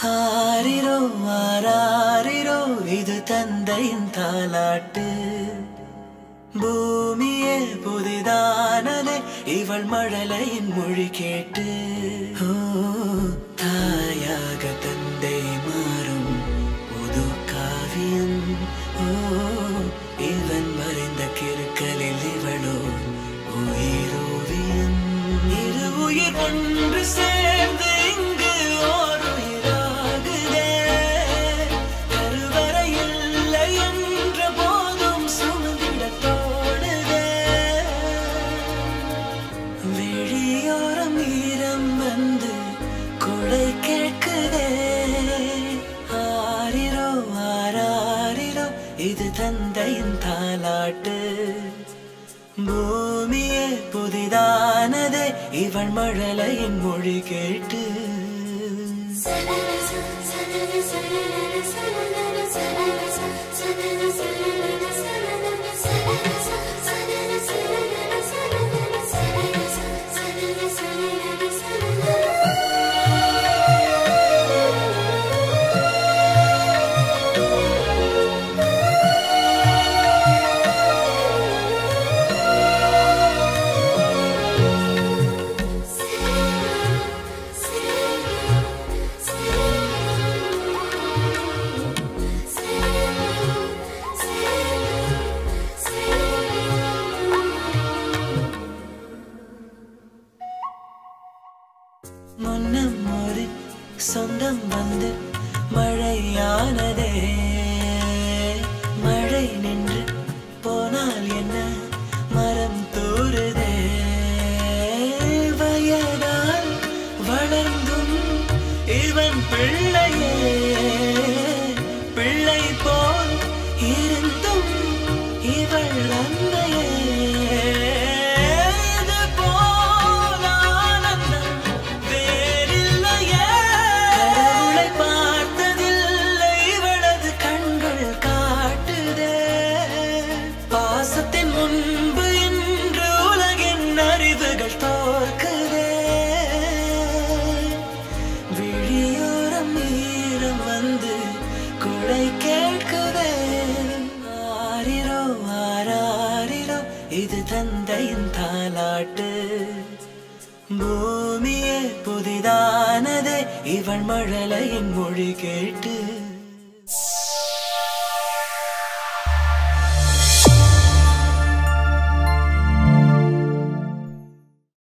ஆரிரோ ஆராரிரோ இது தந்தையின் தாலாட்டு. பூமியே புதிதானதே இவள் மழலையின் மொழி கேட்டு. தாயாக தந்தை மாறும் புது காவியம். இவன் மறைந்த கிறுக்கலில் இவளோ உயிரோவியம். இரு உயிர் ஒன்று சேர்ந்து இங்கு ஓர் உயிராகுதே. கருவறை இல்லை என்ற போதும் சுமந்திட தோடுதே. விழியோரம் ஈரம் வந்து கொடை கேட்குதே. ஆரிரோ ஆராரிரோ இது தந்தையின் தாலாட்டு. பூமியே புதிதானதே இவள் மழலையின் மொழி கேட்டு. முன்னம் ஒரு சொந்தம் வந்து மழையானதே. மழை நின்று போனால் என்ன மரம் தூறுதே. வயதால் வளர்ந்தும் இவன் பிள்ளையே. பிள்ளை போல் இருந்தும் இவள் அன்னையே. முன்பு இன்று உலகின் அறிவுகள் தோற்குதே. விழியோரம் ஈரம் வந்து கொடை கேட்குதே. ஆரிரோ ஆராரிரோ இது தந்தையின் தாலாட்டு. பூமியே புதிதானதே இவள் மழலையின் மொழி கேட்டு.